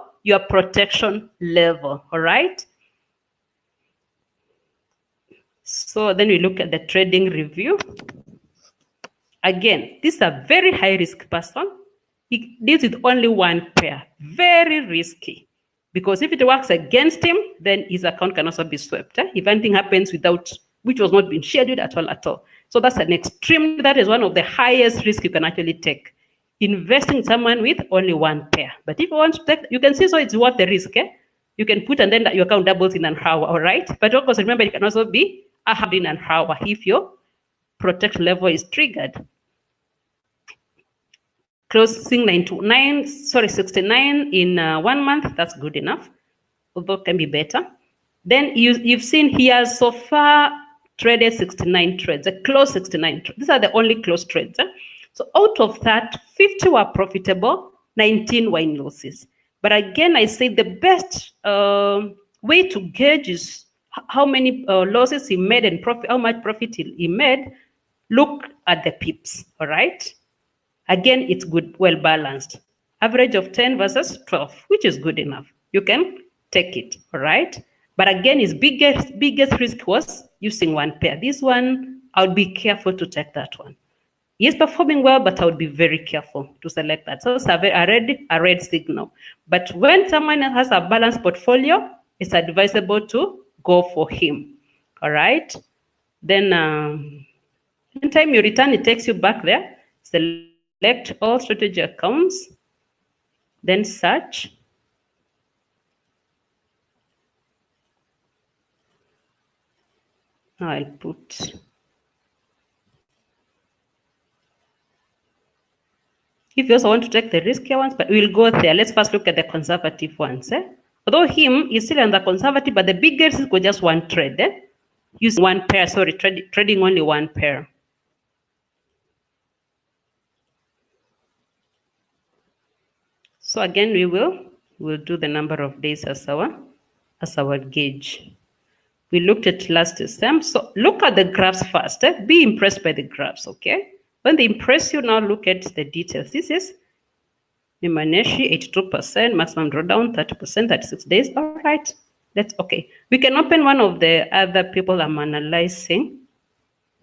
protection level, all right? So then we look at the trading review. Again, this is a very high-risk person. He deals with only one pair, very risky. Because if it works against him, then his account can also be swept. If anything happens which was not being scheduled at all. So that's that is one of the highest risks you can actually take. Investing someone with only one pair. But if you want to take, you can see, so it's worth the risk. You can put and then your account doubles in an hour, all right? But of course, remember, it can also be in an hour if your protection level is triggered. Closing 69 in 1 month, that's good enough, although it can be better. Then you've seen he has so far traded 69 trades, closed 69 trades. These are the only closed trades. So out of that, 50 were profitable, 19 were in losses. But again, I say the best way to gauge is how many losses he made and how much profit he made. Look at the pips, all right? Again, it's good, well balanced. Average of 10 versus 12, which is good enough. You can take it, all right? But again, his biggest risk was using one pair. This one, I would be careful to take that one. He's performing well, but I would be very careful to select that. So it's a red signal. But when someone has a balanced portfolio, it's advisable to go for him. All right. Then anytime you return, it takes you back there. Select all strategy accounts. Then search. I'll put. If you also want to take the riskier ones, but we'll go there. Let's first look at the conservative ones. Although him is still on the conservative, but the biggest is just one trade. Using one pair, sorry, trading only one pair. So again, we'll do the number of days as our gauge. We looked at last time. So look at the graphs first. Be impressed by the graphs, okay? When they impress you, now look at the details. This is Mimaneshi, 82%, maximum drawdown, 30%, 36 days. All right, that's okay. We can open one of the other people I'm analyzing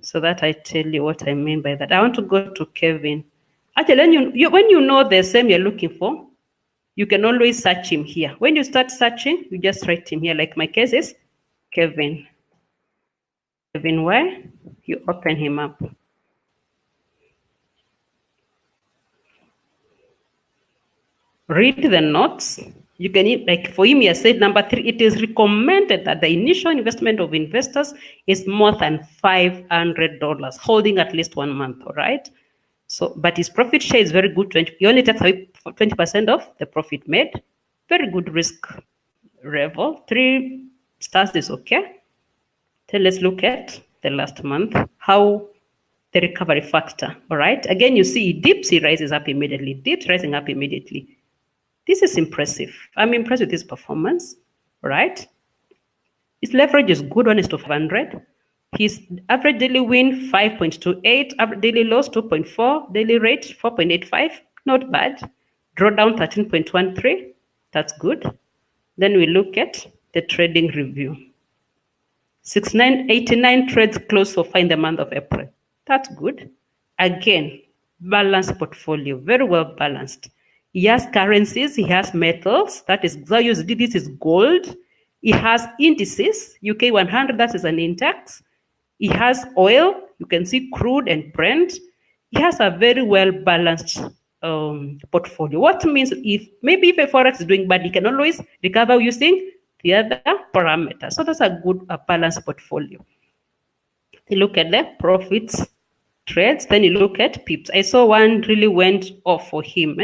so that I tell you what I mean by that. I want to go to Kevin. Actually, when you know the same you're looking for, you can always search him here. When you start searching, you just write him here. Like my case is Kevin. Kevin, where? You open him up. Read the notes. You can, like for him, he has said number 3, it is recommended that the initial investment of investors is more than $500, holding at least 1 month, all right? So, but his profit share is very good. He only takes away 20% of the profit made. Very good risk level. 3 stars is okay. Then let's look at the last month, how the recovery factor, all right? Again, you see he dips, he rises up immediately, dips, rising up immediately. This is impressive. I'm impressed with his performance, right? His leverage is good, 1:500. His average daily win, 5.28, average daily loss, 2.4, daily rate, 4.85, not bad. Drawdown, 13.13, that's good. Then we look at the trading review. 89 trades closed so far in the month of April. That's good. Again, balanced portfolio, very well balanced. He has currencies, he has metals, that is USD, this is gold. He has indices, UK 100, that is an index. He has oil, you can see crude and Brent. He has a very well balanced portfolio. What means if a forex is doing bad, he can always recover using the other parameters. So that's a good balanced portfolio. You look at the profits, trades, then you look at pips. I saw one really went off for him.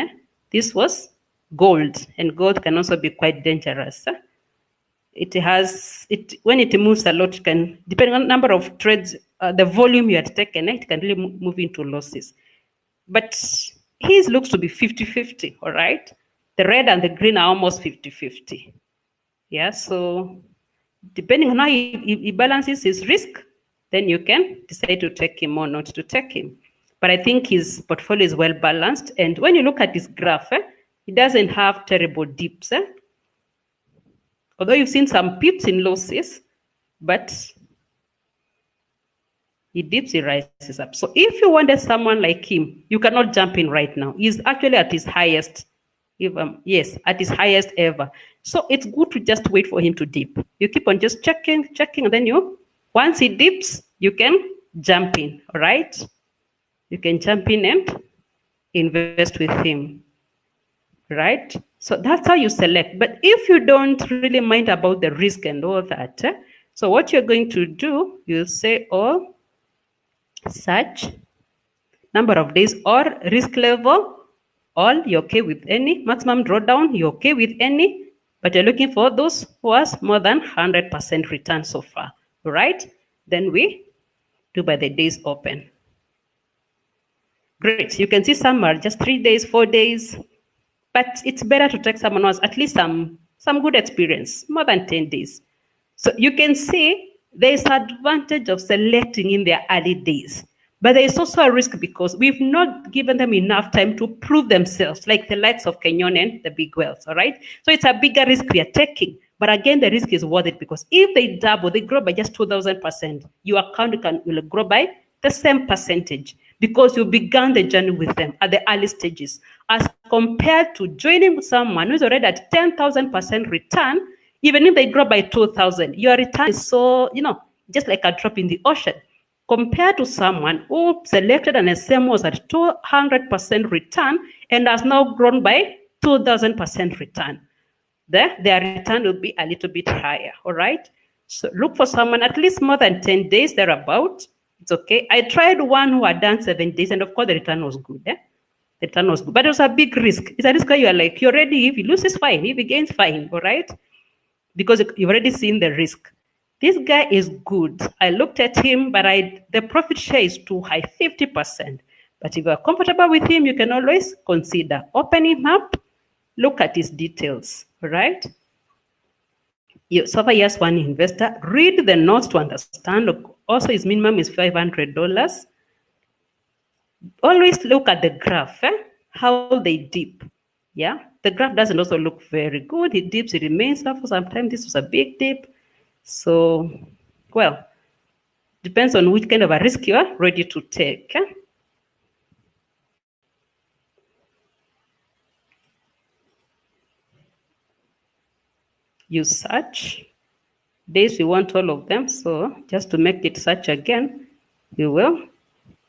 This was gold, and gold can also be quite dangerous. When it moves a lot, can, depending on the number of trades, the volume you had taken, it can really move into losses. But his looks to be 50-50, all right? The red and the green are almost 50-50. Yeah, so depending on how he balances his risk, then you can decide to take him or not to take him. But I think his portfolio is well balanced. And when you look at his graph, he doesn't have terrible dips. Although you've seen some pips in losses, but he dips, he rises up. So if you wanted someone like him, you cannot jump in right now. He's actually at his highest, at his highest ever. So it's good to just wait for him to dip. You keep on just checking, and then once he dips, you can jump in, all right? You can jump in and invest with him, right? So that's how you select. But if you don't really mind about the risk and all that, so what you're going to do, you'll say, oh, search, number of days or risk level, all, you're okay with any, maximum drawdown, you're okay with any, but you're looking for those who has more than 100% return so far, right? Then we do by the days open. Great, you can see some are just 3 days, 4 days, but it's better to take someone who has at least some good experience, more than 10 days. So you can see there's advantage of selecting in their early days, but there is also a risk because we've not given them enough time to prove themselves, like the likes of Kenyon and the big whales, all right? So it's a bigger risk we are taking, but again, the risk is worth it because if they double, they grow by just 2,000%, your account will grow by the same percentage because you began the journey with them at the early stages, as compared to joining with someone who's already at 10,000% return. Even if they grow by 2,000, your return is so, just like a drop in the ocean, compared to someone who selected an SM was at 200% return and has now grown by 2,000% return. Their return will be a little bit higher, all right? So look for someone at least more than 10 days thereabout. It's okay. I tried one who had done 7 days, and of course the return was good. The return was good, but it was a big risk. It's a risk where you are like, you're ready. If he loses, fine. If he gains, fine, all right? Because you've already seen the risk. This guy is good. I looked at him, but the profit share is too high, 50%. But if you're comfortable with him, you can always consider opening him up, look at his details, all right? So far, yes, one investor. Read the notes to understand. Also, his minimum is $500. Always look at the graph, how they dip. Yeah, the graph doesn't also look very good. It dips, it remains up for some time. This was a big dip. So, well, depends on which kind of a risk you are ready to take. You search. Days, we want all of them. So just to make it search again, we will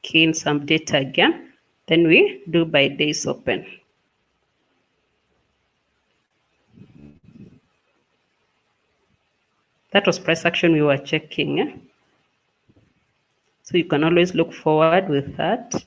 key in some data again. Then we do by days open. That was price action we were checking. So you can always look forward with that.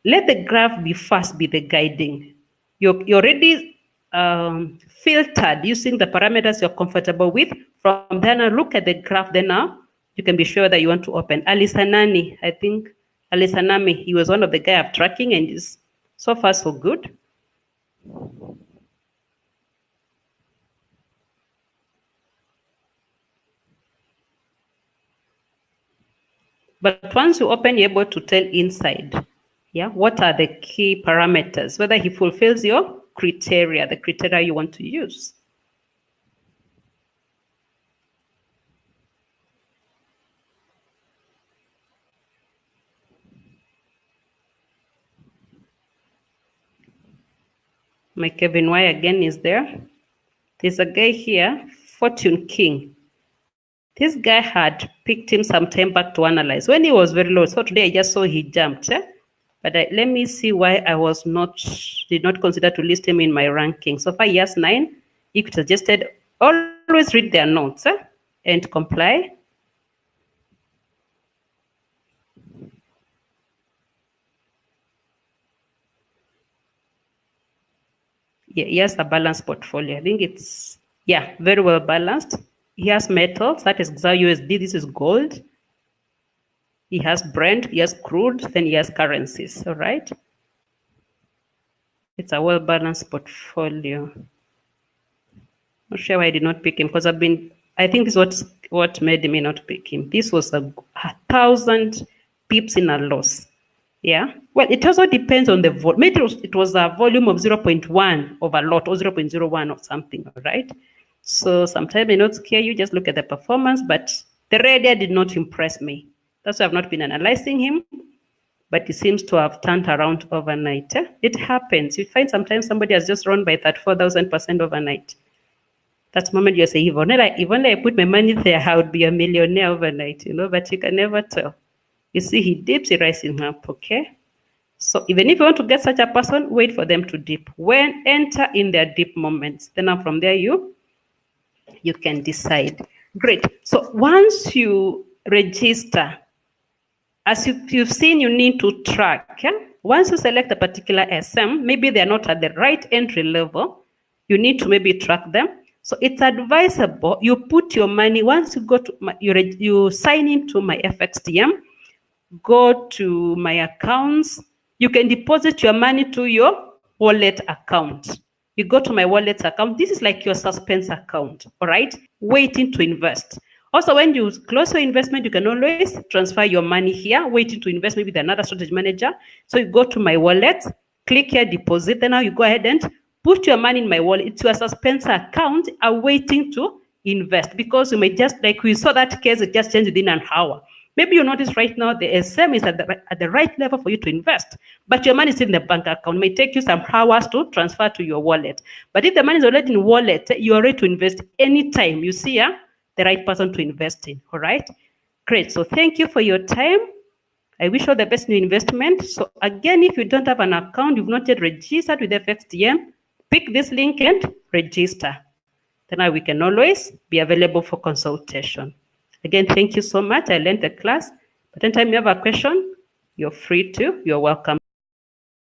Let the graph be the guiding. You're already filtered using the parameters you're comfortable with. From then on, look at the graph. Then now you can be sure that you want to open. Alisanani, I think Alisanami, he was one of the guy I'm tracking, and is so far so good. But once you open, you're able to tell inside, what are the key parameters, whether he fulfills your criteria, the criteria you want to use. My Kevin Y again is there. There's a guy here, Fortune King. This guy had picked him some time back to analyze when he was very low. So today I just saw he jumped. But let me see why I did not consider to list him in my ranking. So far, yes, 9. If suggested, always read their notes and comply. Yeah, he has a balanced portfolio. I think it's, very well balanced. He has metals, that is XAUUSD, this is gold. He has Brent, he has crude, then he has currencies, all right? It's a well-balanced portfolio. Not sure why I did not pick him, because I think this is what made me not pick him. This was 1,000 pips in a loss. Yeah, well, it also depends on the volume. Maybe it was a volume of 0.1 of a lot, or 0.01 or something, all right? So sometimes may not scare you, just look at the performance, but the red did not impress me. That's why I've not been analyzing him, but he seems to have turned around overnight. It happens. You find sometimes somebody has just run by 34,000% overnight. That's the moment you say, if only I put my money there, I would be a millionaire overnight, but you can never tell. You see, he dips, he rising up, okay? So even if you want to get such a person, wait for them to dip. When enter in their dip moments, then from there you can decide. Great. So once you register, as you've seen, you need to track. Once you select a particular SM, maybe they're not at the right entry level, you need to maybe track them. So it's advisable you put your money, once you go to you sign into my FXTM, go to my accounts, you can deposit your money to your wallet account. You go to my wallet account. This is like your suspense account, all right? Waiting to invest. Also, when you close your investment, you can always transfer your money here, waiting to invest maybe with another strategy manager. So you go to my wallet, click here, deposit. Then now you go ahead and put your money in my wallet. It's your suspense account awaiting to invest, because you may just, like we saw that case, it just changed within an hour. Maybe you notice right now the SM is at the right level for you to invest, but your money is in the bank account. It may take you some hours to transfer to your wallet. But if the money is already in wallet, you are ready to invest anytime you see the right person to invest in. All right? Great. So thank you for your time. I wish you all the best in your investment. So again, if you don't have an account, you've not yet registered with FXDM, pick this link and register. Then we can always be available for consultation. Again, thank you so much. I learned the class. But anytime you have a question, you're welcome.